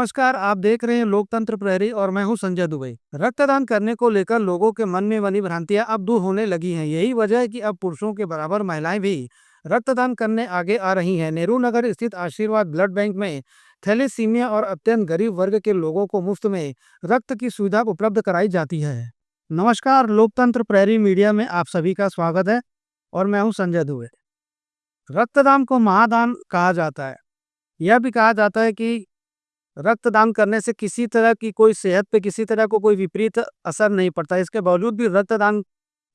नमस्कार, आप देख रहे हैं लोकतंत्र प्रहरी और मैं हूं संजय दुबे। रक्तदान करने को लेकर लोगों के मन में बनी भ्रांतियां अब दूर होने लगी हैं। यही वजह है कि अब पुरुषों के बराबर महिलाएं भी रक्तदान करने आगे आ रही हैं। नेहरू नगर स्थित आशीर्वाद ब्लड बैंक में थैलेसीमिया और अत्यंत गरीब वर्ग के लोगों को मुफ्त में रक्त की सुविधा उपलब्ध कराई जाती है। नमस्कार, लोकतंत्र प्रहरी मीडिया में आप सभी का स्वागत है और मैं हूं संजय दुबे। रक्तदान को महादान कहा जाता है। यह भी कहा जाता है कि रक्तदान करने से किसी तरह की कोई सेहत पे किसी तरह को कोई विपरीत असर नहीं पड़ता। इसके बावजूद भी रक्तदान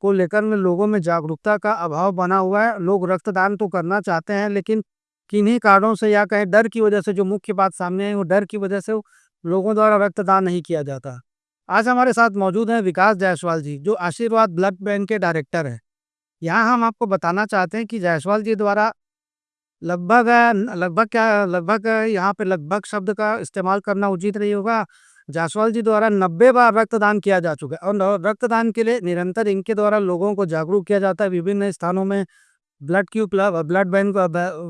को लेकर में लोगों में जागरूकता का अभाव बना हुआ है। लोग रक्तदान तो करना चाहते हैं, लेकिन किन्हीं कारणों से या कहें डर की वजह से, जो मुख्य बात सामने है वो डर की वजह से लोगों द्वारा रक्तदान नहीं किया जाता। आज हमारे साथ मौजूद हैं विकास जायसवाल जी, जो आशीर्वाद ब्लड बैंक के डायरेक्टर हैं। यहाँ हम आपको बताना चाहते हैं कि जायसवाल जी द्वारा लगभग यहाँ पे लगभग शब्द का इस्तेमाल करना उचित नहीं होगा। जायसवाल जी द्वारा 90 बार रक्तदान किया जा चुका है और रक्तदान के लिए निरंतर इनके द्वारा लोगों को जागरूक किया जाता है। विभिन्न स्थानों में ब्लड बैंक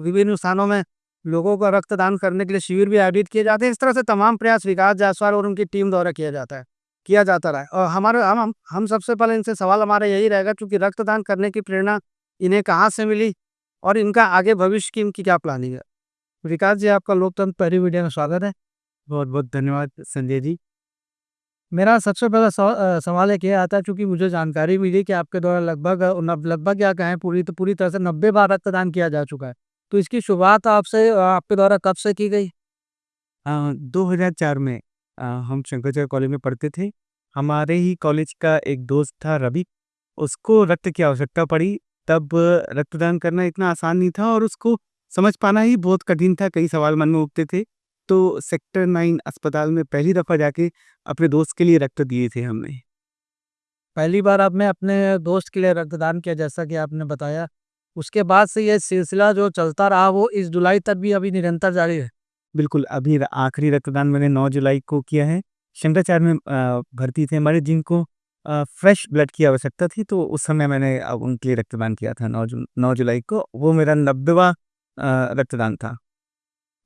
विभिन्न स्थानों में लोगों का रक्तदान करने के लिए शिविर भी आयोजित किए जाते हैं। इस तरह से तमाम प्रयास विकास जायसवाल और उनकी टीम द्वारा किया जाता रहा है। और हमारे हम सबसे पहले इनसे सवाल हमारा यही रहेगा, क्योंकि रक्तदान करने की प्रेरणा इन्हें कहाँ से मिली और इनका आगे भविष्य की इनकी क्या प्लानिंग है। विकास जी, आपका लोकतंत्र पहली वीडियो में स्वागत है। बहुत बहुत धन्यवाद संजय जी। मेरा सबसे पहला सवाल एक ये आता है, चूंकि मुझे जानकारी मिली कि आपके द्वारा लगभग क्या कहें, पूरी तरह से 90 बार रक्तदान किया जा चुका है। तो इसकी शुरुआत आपके द्वारा कब से की गई? 2004 में हम शंकराचार्य कॉलेज में पढ़ते थे। हमारे ही कॉलेज का एक दोस्त था रवि, उसको रक्त की आवश्यकता पड़ी। तब रक्तदान करना इतना आसान नहीं था और उसको समझ पाना ही बहुत कठिन था। कई सवाल मन में उठते थे। तो सेक्टर 9 अस्पताल में पहली दफ़ा जाके अपने दोस्त के लिए रक्त दिए थे हमने। पहली बार आपने अपने दोस्त के लिए रक्तदान किया, जैसा कि आपने बताया। उसके बाद से ये सिलसिला जो चलता रहा वो इस जुलाई तक भी अभी निरंतर जारी है। बिल्कुल, अभी आखिरी रक्तदान मैंने 9 जुलाई को किया है। शंकराचार्य में भर्ती थे हमारे, जिनको फ्रेश ब्लड की आवश्यकता थी, तो उस समय मैंने उनके लिए रक्तदान किया था 9 जुलाई को। वो मेरा 90वां रक्तदान था।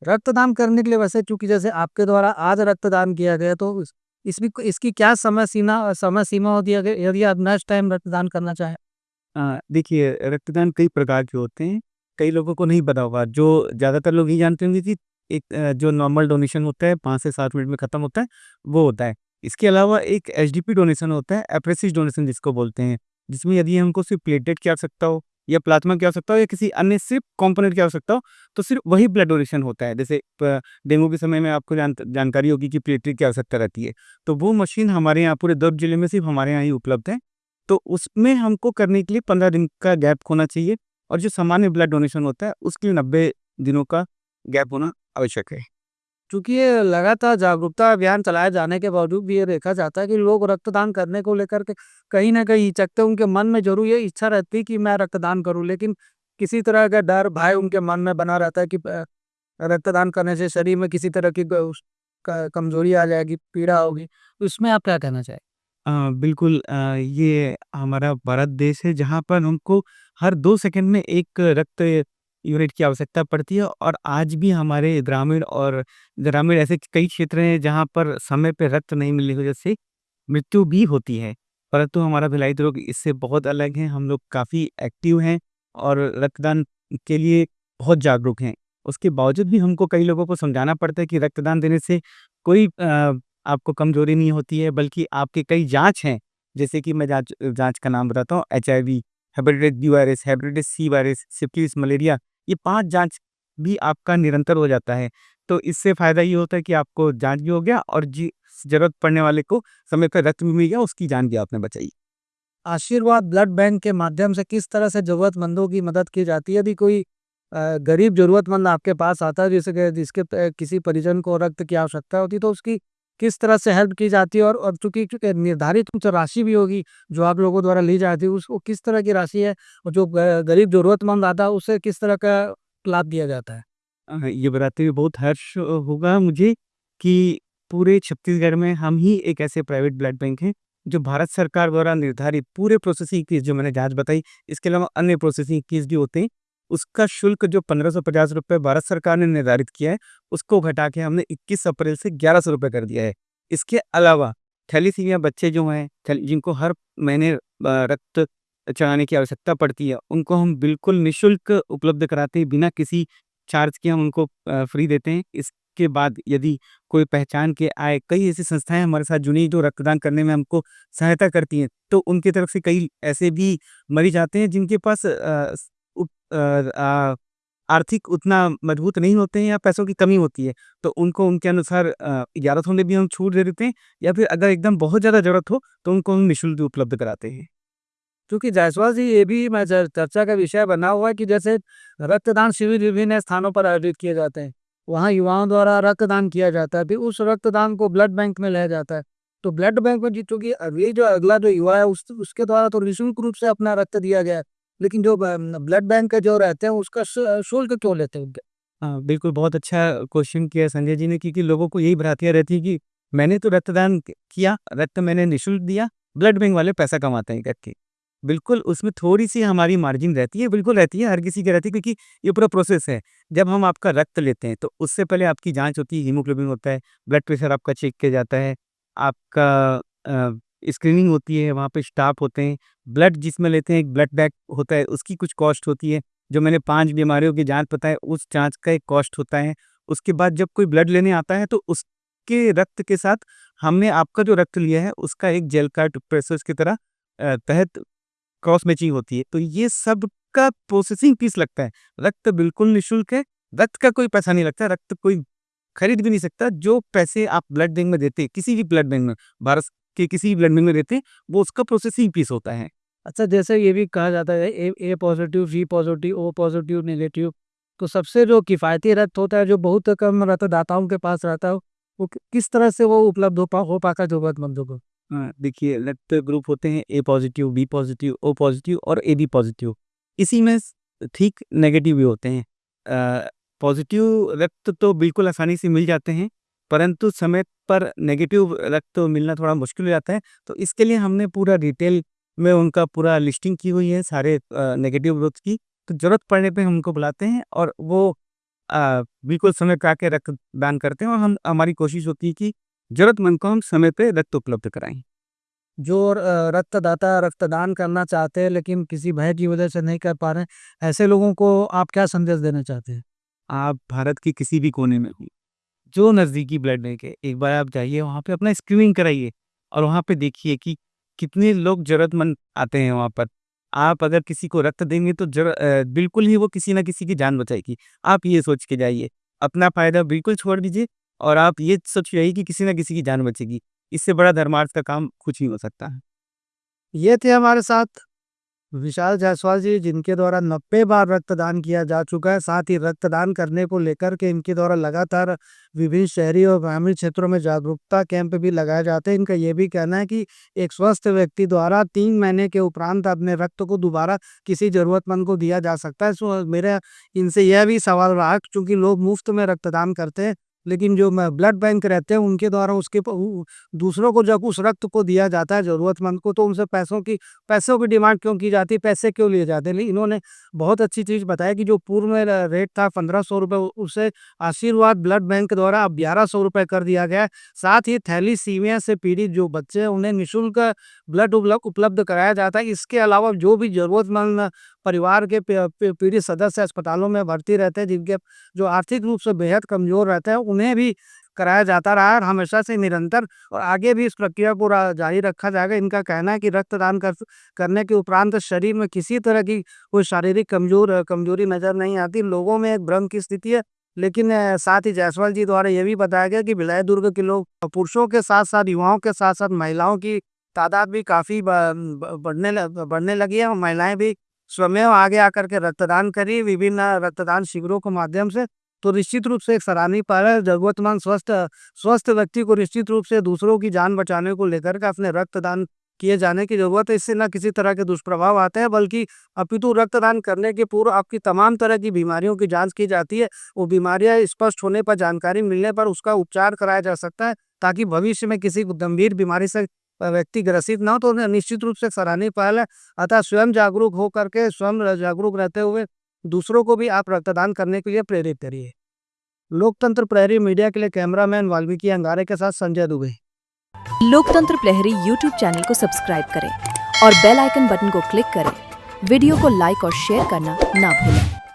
रक्तदान करने के लिए वैसे, चूंकि जैसे आपके द्वारा आज रक्तदान किया गया, तो इसकी क्या समय सीमा होती है यदि आप नेक्स्ट टाइम रक्तदान करना चाहें? देखिए, रक्तदान कई प्रकार के होते हैं। कई लोगों को नहीं पता होगा, जो ज़्यादातर लोग ये जानते होंगे कि एक जो नॉर्मल डोनेशन होता है 5 से 7 मिनट में ख़त्म होता है, वो होता है। इसके अलावा एक एचडीपी डोनेशन होता है, एप्रेसिस डोनेशन जिसको बोलते हैं, जिसमें यदि हमको सिर्फ प्लेटलेट की आवश्यकता हो या प्लाज्मा की आवश्यकता हो या किसी अन्य सिर्फ कंपोनेंट की आवश्यकता हो, तो सिर्फ वही ब्लड डोनेशन होता है। जैसे डेंगू के समय में आपको जानकारी होगी कि प्लेटलेट की आवश्यकता रहती है, तो वो मशीन हमारे यहाँ पूरे दुर्ग जिले में सिर्फ हमारे यहाँ ही उपलब्ध है। तो उसमें हमको करने के लिए 15 दिन का गैप होना चाहिए और जो सामान्य ब्लड डोनेशन होता है उसके लिए 90 दिनों का गैप होना आवश्यक है। चूंकि ये लगातार जागरूकता अभियान चलाए जाने के बावजूद भी ये देखा जाता है कि लोग रक्तदान करने को लेकर के कहीं ना कहीं हिचकते हैं। उनके मन में जरूर ये इच्छा रहती है कि मैं रक्तदान करूं, लेकिन किसी तरह का डर भय उनके मन में बना रहता है कि रक्तदान करने से शरीर में किसी तरह की कमजोरी आ जाएगी, पीड़ा होगी। तो इसमें आप क्या कहना चाहें? बिल्कुल, ये हमारा भारत देश है जहाँ पर हमको हर 2 सेकंड में एक रक्त यूनिट की आवश्यकता पड़ती है और आज भी हमारे ग्रामीण ऐसे कई क्षेत्र हैं जहाँ पर समय पे रक्त नहीं मिलने की वजह से मृत्यु भी होती है। परंतु हमारा भिलाई दुर्ग इससे बहुत अलग है। हम लोग काफ़ी एक्टिव हैं और रक्तदान के लिए बहुत जागरूक हैं। उसके बावजूद भी हमको कई लोगों को समझाना पड़ता है कि रक्तदान देने से कोई आपको कमज़ोरी नहीं होती है, बल्कि आपके कई जाँच हैं। जैसे कि मैं जाँच का नाम बताता हूँ, HIV, hepatitis B virus, hepatitis C virus, syphilis, malaria, ये 5 जाँच भी आपका निरंतर हो जाता है। तो इससे फ़ायदा ये होता है कि आपको जाँच भी हो गया और ज़रूरत पड़ने वाले को समय पे रक्त भी मिल गया, उसकी जान भी आपने बचाई। आशीर्वाद ब्लड बैंक के माध्यम से किस तरह से जरूरतमंदों की मदद की जाती है? यदि कोई गरीब जरूरतमंद आपके पास आता है, जैसे कि किसी परिजन को रक्त की आवश्यकता होती है, तो उसकी किस तरह से हेल्प की जाती है? और चूंकि निर्धारित कुछ राशि भी होगी जो आप लोगों द्वारा ली जाती है, उसको किस तरह की राशि है? और जो गरीब जरूरतमंद आता है उसे किस तरह का लाभ दिया जाता है? ये बताते हुए बहुत हर्ष होगा मुझे कि पूरे छत्तीसगढ़ में हम ही एक ऐसे प्राइवेट ब्लड बैंक हैं जो भारत सरकार द्वारा निर्धारित पूरे प्रोसेसिंग फीस, जो मैंने जाँच बताई, इसके अलावा अन्य प्रोसेसिंग फीस भी होते हैं, उसका शुल्क जो ₹1550 भारत सरकार ने निर्धारित किया है, उसको घटा के हमने 21 अप्रैल से ₹1100 कर दिया है। इसके अलावा थैलेसीमिया बच्चे जो हैं, जिनको हर महीने रक्त चढ़ाने की आवश्यकता पड़ती है, उनको हम बिल्कुल निःशुल्क उपलब्ध कराते हैं, बिना किसी चार्ज के हम उनको फ्री देते हैं। इसके बाद यदि कोई पहचान के आए, कई ऐसी संस्थाएँ हमारे साथ जुड़ी हैं जो रक्तदान करने में हमको सहायता करती हैं, तो उनकी तरफ से कई ऐसे भी मरीज़ आते हैं जिनके पास आर्थिक उतना मजबूत नहीं होते हैं या पैसों की कमी होती है, तो उनको उनके अनुसार 1100 में भी हम छूट दे देते हैं, या फिर अगर एकदम बहुत ज़्यादा ज़रूरत हो, तो उनको हम निःशुल्क उपलब्ध कराते हैं। क्योंकि जायसवाल जी ये भी मैं चर्चा का विषय बना हुआ है कि जैसे रक्तदान शिविर विभिन्न स्थानों पर आयोजित किए जाते हैं। वहाँ युवाओं द्वारा रक्तदान किया जाता है, फिर उस रक्तदान को ब्लड बैंक में लाया जाता है। तो ब्लड बैंक में जी चूँकि अगली जो अगला जो युवा है उसके द्वारा तो निःशुल्क रूप से अपना रक्त दिया गया है। लेकिन जो ब्लड बैंक के जो रहते हैं उसका शुल्क क्यों लेते हैं उनके? हाँ, बिल्कुल, बहुत अच्छा क्वेश्चन किया संजय जी ने, क्योंकि लोगों को यही भ्रांतियाँ रहती है कि मैंने तो रक्तदान किया, रक्त मैंने निःशुल्क दिया, ब्लड बैंक वाले पैसा कमाते हैं करके। बिल्कुल, उसमें थोड़ी-सी हमारी मार्जिन रहती है, बिल्कुल रहती है, हर किसी की रहती है, क्योंकि ये पूरा प्रोसेस है। जब हम आपका रक्त लेते हैं, तो उससे पहले आपकी जाँच होती है, हीमोग्लोबिन होता है, ब्लड प्रेशर आपका चेक किया जाता है, आपका स्क्रीनिंग होती है, वहाँ पे स्टाफ होते हैं, ब्लड जिसमें लेते हैं, एक ब्लड बैंक होता है, उसकी कुछ कॉस्ट होती है। जो मैंने 5 बीमारियों की जाँच बताई, उस जाँच का एक कॉस्ट होता है। उसके बाद जब कोई ब्लड लेने आता है, तो उसके रक्त के साथ हमने आपका जो रक्त लिया है, उसका एक जेल कार्ड प्रोसेस की तरह तहत क्रॉस मैचिंग होती है। तो ये सब का प्रोसेसिंग फीस लगता है। रक्त बिल्कुल निःशुल्क है, रक्त का कोई पैसा नहीं लगता, रक्त कोई खरीद भी नहीं सकता। जो पैसे आप ब्लड बैंक में देते हैं, किसी भी ब्लड बैंक में, भारत के किसी भी ब्लड बैंक में देते हैं, वो उसका प्रोसेसिंग फीस होता है। अच्छा, जैसे ये भी कहा जाता है A positive, B positive, O positive, negative. तो सबसे जो किफ़ायती रक्त होता है, जो बहुत कम रक्तदाताओं के पास रहता है, वो किस तरह से वो उपलब्ध हो पाता है ज़रूरतमंदों को? हाँ, देखिए, रक्त ग्रुप होते हैं A positive, B positive, O positive और एबी पॉजिटिव। इसी में ठीक नेगेटिव भी होते हैं। पॉजिटिव रक्त तो बिल्कुल आसानी से मिल जाते हैं, परंतु समय पर नेगेटिव रक्त मिलना थोड़ा मुश्किल हो जाता है। तो इसके लिए हमने पूरा डिटेल में उनका पूरा लिस्टिंग की हुई है सारे नेगेटिव ग्रुप्स की। तो ज़रूरत पड़ने पे हम उनको बुलाते हैं, और वो बिल्कुल समय पे आके रक्तदान करते हैं, और हमारी कोशिश होती है कि ज़रूरतमंद को हम समय पे रक्त उपलब्ध कराएँ। जो रक्तदाता रक्तदान करना चाहते हैं लेकिन किसी भय की वजह से नहीं कर पा रहे हैं, ऐसे लोगों को आप क्या संदेश देना चाहते हैं? आप भारत के किसी भी कोने में हो, जो नज़दीकी ब्लड बैंक है, एक बार आप जाइए, वहाँ पे अपना स्क्रीनिंग कराइए, और वहाँ पे देखिए कि कितने लोग ज़रूरतमंद आते हैं वहाँ पर। आप अगर किसी को रक्त देंगे, तो बिल्कुल ही वो किसी न किसी की जान बचाएगी। आप ये सोच के जाइए, अपना फ़ायदा बिल्कुल छोड़ दीजिए, और आप ये सोच के जाइए कि किसी न किसी की जान बचेगी। इससे बड़ा धर्मार्थ का काम कुछ नहीं हो सकता है। ये थे हमारे साथ विशाल जायसवाल जी, जिनके द्वारा 90 बार रक्तदान किया जा चुका है। साथ ही रक्तदान करने को लेकर के इनके द्वारा लगातार विभिन्न शहरी और ग्रामीण क्षेत्रों में जागरूकता कैंप भी लगाए जाते हैं। इनका ये भी कहना है कि एक स्वस्थ व्यक्ति द्वारा 3 महीने के उपरांत अपने रक्त को दोबारा किसी ज़रूरतमंद को दिया जा सकता है। सो मेरा इनसे यह भी सवाल रहा, चूँकि लोग मुफ्त में रक्तदान करते हैं, लेकिन जो ब्लड बैंक रहते हैं उनके द्वारा उसके दूसरों को जब उस रक्त को दिया जाता है ज़रूरतमंद को, तो उनसे पैसों की डिमांड क्यों की जाती है, पैसे क्यों लिए जाते हैं? लेकिन इन्होंने बहुत अच्छी चीज़ बताई कि जो पूर्व में रेट था ₹1500, उसे आशीर्वाद ब्लड बैंक के द्वारा अब ₹1100 कर दिया गया है। साथ ही थैलीसीमिया से पीड़ित जो बच्चे हैं, उन्हें निःशुल्क ब्लड उपलब्ध कराया जाता है। इसके अलावा जो भी ज़रूरतमंद परिवार के पीड़ित सदस्य अस्पतालों में भर्ती रहते हैं, जिनके जो आर्थिक रूप से बेहद कमज़ोर रहते हैं, उन्हें भी कराया जाता रहा है, और हमेशा से निरंतर और आगे भी इस प्रक्रिया को जारी रखा जाएगा। इनका कहना है कि रक्तदान करने के उपरांत शरीर में किसी तरह की कोई शारीरिक कमजोरी नज़र नहीं आती। लोगों में एक भ्रम की स्थिति है, लेकिन साथ ही जायसवाल जी द्वारा ये भी बताया गया कि भिलाई दुर्ग के लोग पुरुषों के साथ-साथ युवाओं के साथ-साथ महिलाओं की तादाद भी काफ़ी बढ़ने लगी है, और महिलाएँ भी स्वमेव आगे आकर के रक्तदान करी विभिन्न रक्तदान शिविरों के माध्यम से। तो निश्चित रूप से एक सराहनीय पहल है। ज़रूरतमंद स्वस्थ व्यक्ति को निश्चित रूप से दूसरों की जान बचाने को लेकर के अपने रक्तदान किए जाने की ज़रूरत है। इससे ना किसी तरह के दुष्प्रभाव आते हैं, बल्कि अपितु रक्तदान करने के पूर्व आपकी तमाम तरह की बीमारियों की जाँच की जाती है। वो बीमारियाँ स्पष्ट होने पर, जानकारी मिलने पर उसका उपचार कराया जा सकता है, ताकि भविष्य में किसी गंभीर बीमारी से व्यक्ति ग्रसित ना हो। तो निश्चित रूप से सराहनीय पहल है। अतः स्वयं जागरूक रहते हुए दूसरों को भी आप रक्तदान करने के लिए प्रेरित करिए। लोकतंत्र प्रहरी मीडिया के लिए कैमरामैन वाल्मीकि अंगारे के साथ संजय दुबे। लोकतंत्र प्रहरी यूट्यूब चैनल को सब्सक्राइब करें और बेल आइकन बटन को क्लिक करें। वीडियो को लाइक और शेयर करना ना भूलें।